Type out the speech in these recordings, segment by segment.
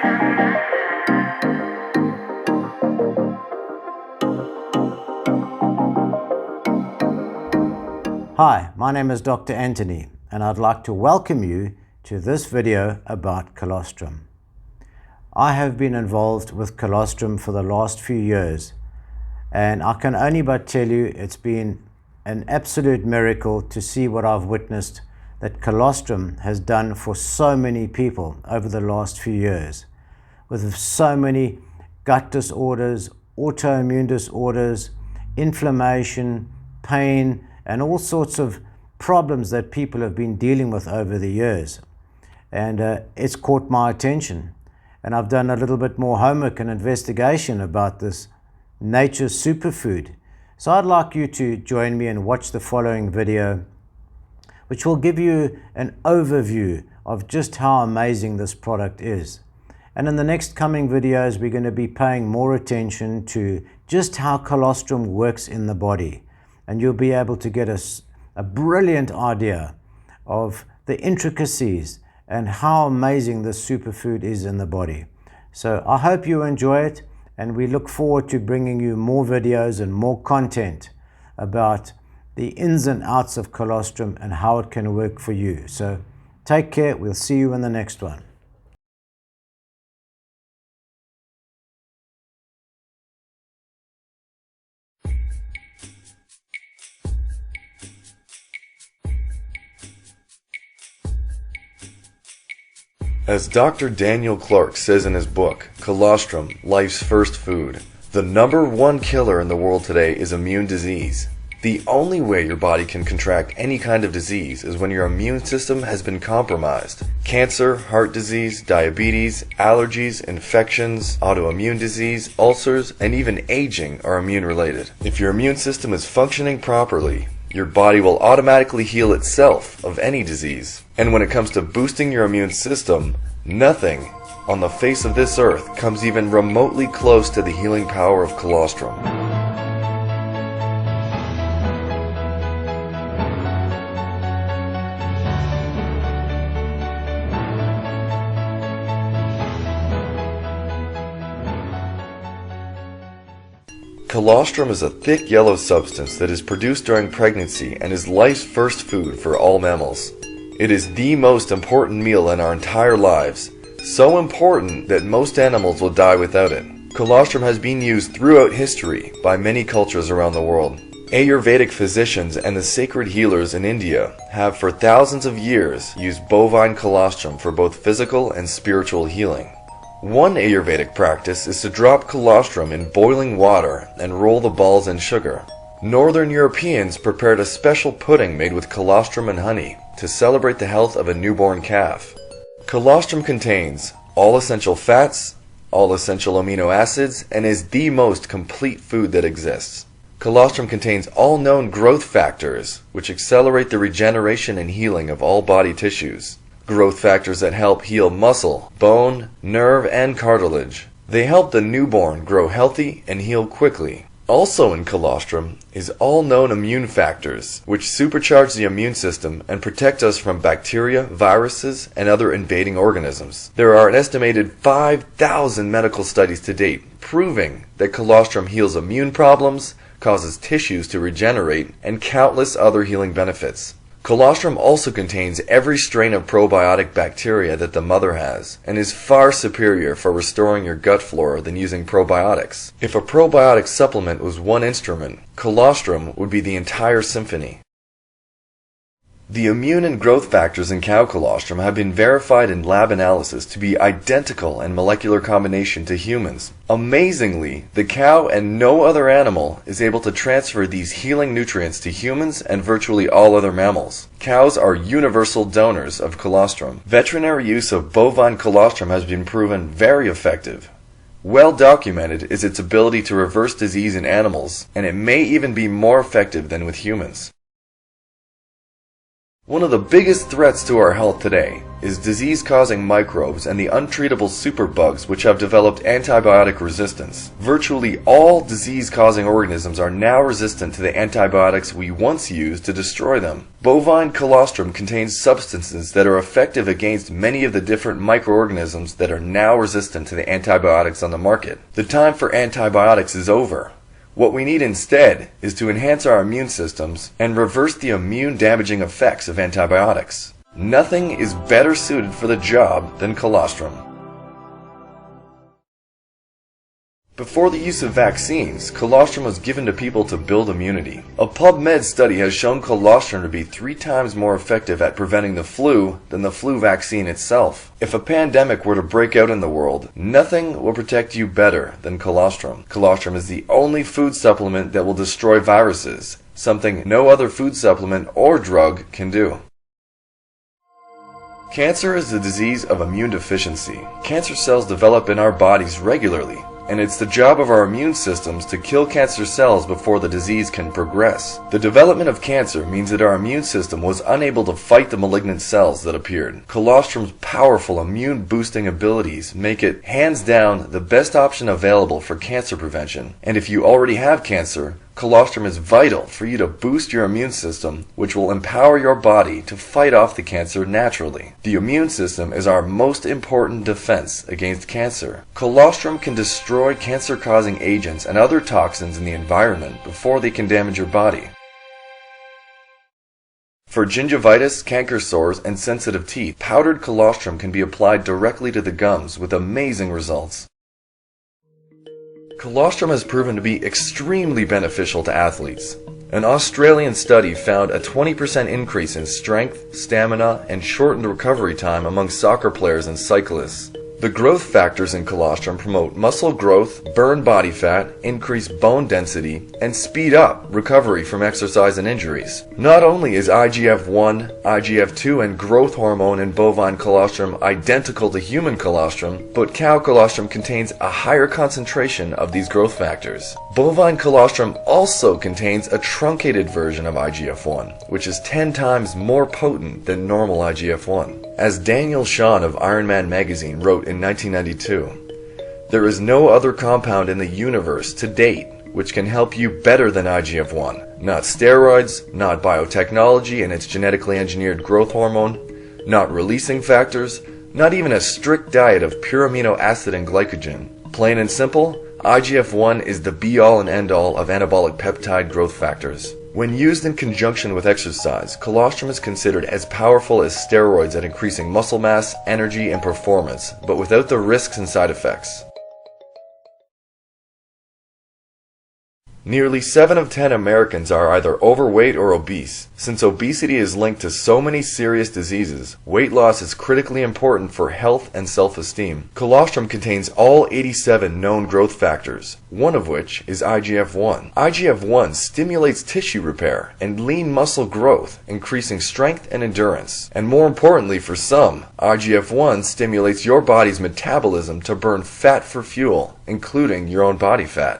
Hi, my name is Dr. Anthony, and I'd like to welcome you to this video about colostrum. I have been involved with colostrum for the last few years, and I can only but tell you it's been an absolute miracle to see what I've witnessed that colostrum has done for so many people over the last few years, with so many gut disorders, autoimmune disorders, inflammation, pain, and all sorts of problems that people have been dealing with over the years. And it's caught my attention. And I've done a little bit more homework and investigation about this nature's superfood. So I'd like you to join me and watch the following video, which will give you an overview of just how amazing this product is. And in the next coming videos, we're going to be paying more attention to just how colostrum works in the body. And you'll be able to get a brilliant idea of the intricacies and how amazing this superfood is in the body. So I hope you enjoy it, and we look forward to bringing you more videos and more content about the ins and outs of colostrum and how it can work for you. So take care. We'll see you in the next one. As Dr. Daniel Clark says in his book, Colostrum, Life's First Food, the #1 killer in the world today is immune disease. The only way your body can contract any kind of disease is when your immune system has been compromised. Cancer, heart disease, diabetes, allergies, infections, autoimmune disease, ulcers, and even aging are immune related. If your immune system is functioning properly, your body will automatically heal itself of any disease. And when it comes to boosting your immune system, nothing on the face of this earth comes even remotely close to the healing power of colostrum. Colostrum is a thick yellow substance that is produced during pregnancy and is life's first food for all mammals. It is the most important meal in our entire lives, so important that most animals will die without it. Colostrum has been used throughout history by many cultures around the world. Ayurvedic physicians and the sacred healers in India have for thousands of years used bovine colostrum for both physical and spiritual healing. One Ayurvedic practice is to drop colostrum in boiling water and roll the balls in sugar. Northern Europeans prepared a special pudding made with colostrum and honey to celebrate the health of a newborn calf. Colostrum contains all essential fats, all essential amino acids, and is the most complete food that exists. Colostrum contains all known growth factors, which accelerate the regeneration and healing of all body tissues. Growth factors that help heal muscle, bone, nerve, and cartilage. They help the newborn grow healthy and heal quickly. Also in colostrum is all known immune factors, which supercharge the immune system and protect us from bacteria, viruses, and other invading organisms. There are an estimated 5,000 medical studies to date proving that colostrum heals immune problems, causes tissues to regenerate, and countless other healing benefits. Colostrum also contains every strain of probiotic bacteria that the mother has, and is far superior for restoring your gut flora than using probiotics. If a probiotic supplement was one instrument, colostrum would be the entire symphony. The immune and growth factors in cow colostrum have been verified in lab analysis to be identical in molecular combination to humans. Amazingly, the cow and no other animal is able to transfer these healing nutrients to humans and virtually all other mammals. Cows are universal donors of colostrum. Veterinary use of bovine colostrum has been proven very effective. Well documented is its ability to reverse disease in animals, and it may even be more effective than with humans. One of the biggest threats to our health today is disease-causing microbes and the untreatable superbugs which have developed antibiotic resistance. Virtually all disease-causing organisms are now resistant to the antibiotics we once used to destroy them. Bovine colostrum contains substances that are effective against many of the different microorganisms that are now resistant to the antibiotics on the market. The time for antibiotics is over. What we need instead is to enhance our immune systems and reverse the immune-damaging effects of antibiotics. Nothing is better suited for the job than colostrum. Before the use of vaccines, colostrum was given to people to build immunity. A PubMed study has shown colostrum to be 3 times more effective at preventing the flu than the flu vaccine itself. If a pandemic were to break out in the world, nothing will protect you better than colostrum. Colostrum is the only food supplement that will destroy viruses, something no other food supplement or drug can do. Cancer is the disease of immune deficiency. Cancer cells develop in our bodies regularly, and it's the job of our immune systems to kill cancer cells before the disease can progress. The development of cancer means that our immune system was unable to fight the malignant cells that appeared. Colostrum's powerful immune-boosting abilities make it, hands down, the best option available for cancer prevention. And if you already have cancer, colostrum is vital for you to boost your immune system, which will empower your body to fight off the cancer naturally. The immune system is our most important defense against cancer. Colostrum can destroy cancer-causing agents and other toxins in the environment before they can damage your body. For gingivitis, canker sores, and sensitive teeth, powdered colostrum can be applied directly to the gums with amazing results. Colostrum has proven to be extremely beneficial to athletes. An Australian study found a 20% increase in strength, stamina, and shortened recovery time among soccer players and cyclists. The growth factors in colostrum promote muscle growth, burn body fat, increase bone density, and speed up recovery from exercise and injuries. Not only is IGF-1, IGF-2, and growth hormone in bovine colostrum identical to human colostrum, but cow colostrum contains a higher concentration of these growth factors. Bovine colostrum also contains a truncated version of IGF-1, which is 10 times more potent than normal IGF-1. As Daniel Shawn of Iron Man magazine wrote in 1992, there is no other compound in the universe to date which can help you better than IGF-1. Not steroids, not biotechnology and its genetically engineered growth hormone, not releasing factors, not even a strict diet of pure amino acid and glycogen. Plain and simple, IGF-1 is the be-all and end-all of anabolic peptide growth factors. When used in conjunction with exercise, colostrum is considered as powerful as steroids at increasing muscle mass, energy, and performance, but without the risks and side effects. Nearly 7 of 10 Americans are either overweight or obese. Since obesity is linked to so many serious diseases, weight loss is critically important for health and self-esteem. Colostrum contains all 87 known growth factors, one of which is IGF-1. IGF-1 stimulates tissue repair and lean muscle growth, increasing strength and endurance. And more importantly for some, IGF-1 stimulates your body's metabolism to burn fat for fuel, including your own body fat.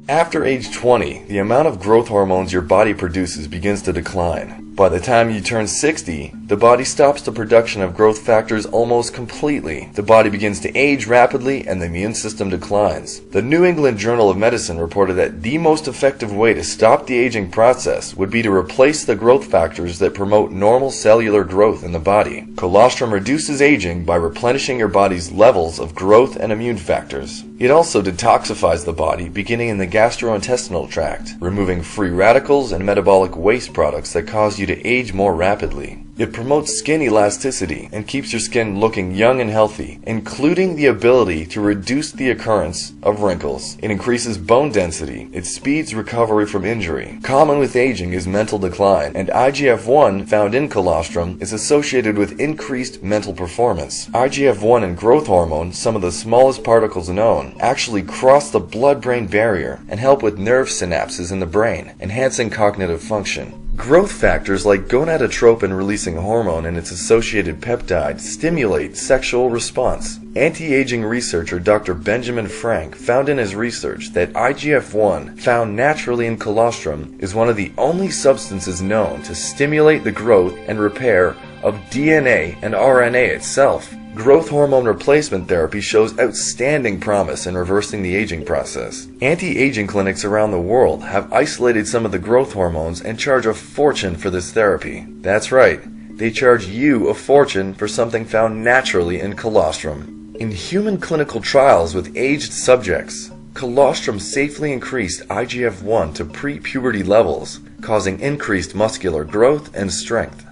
After age 20, the amount of growth hormones your body produces begins to decline. By the time you turn 60, the body stops the production of growth factors almost completely. The body begins to age rapidly and the immune system declines. The New England Journal of Medicine reported that the most effective way to stop the aging process would be to replace the growth factors that promote normal cellular growth in the body. Colostrum reduces aging by replenishing your body's levels of growth and immune factors. It also detoxifies the body, beginning in the gastrointestinal tract, removing free radicals and metabolic waste products that cause you to age more rapidly. It promotes skin elasticity and keeps your skin looking young and healthy, including the ability to reduce the occurrence of wrinkles. It increases bone density. It speeds recovery from injury. Common with aging is mental decline, and IGF-1 found in colostrum is associated with increased mental performance. IGF-1 and growth hormone, some of the smallest particles known, actually cross the blood-brain barrier and help with nerve synapses in the brain, enhancing cognitive function. Growth factors like gonadotropin-releasing hormone and its associated peptide stimulate sexual response. Anti-aging researcher Dr. Benjamin Frank found in his research that IGF-1, found naturally in colostrum, is one of the only substances known to stimulate the growth and repair of DNA and RNA itself. Growth hormone replacement therapy shows outstanding promise in reversing the aging process. Anti-aging clinics around the world have isolated some of the growth hormones and charge a fortune for this therapy. That's right, they charge you a fortune for something found naturally in colostrum. In human clinical trials with aged subjects, colostrum safely increased IGF-1 to pre-puberty levels, causing increased muscular growth and strength.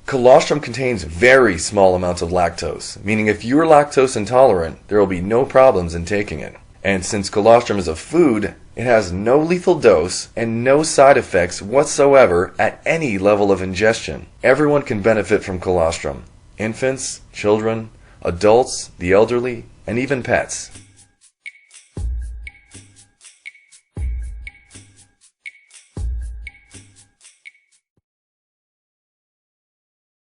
Colostrum contains very small amounts of lactose, meaning if you are lactose intolerant, there will be no problems in taking it. And since colostrum is a food, it has no lethal dose and no side effects whatsoever at any level of ingestion. Everyone can benefit from colostrum: infants, children, adults, the elderly, and even pets.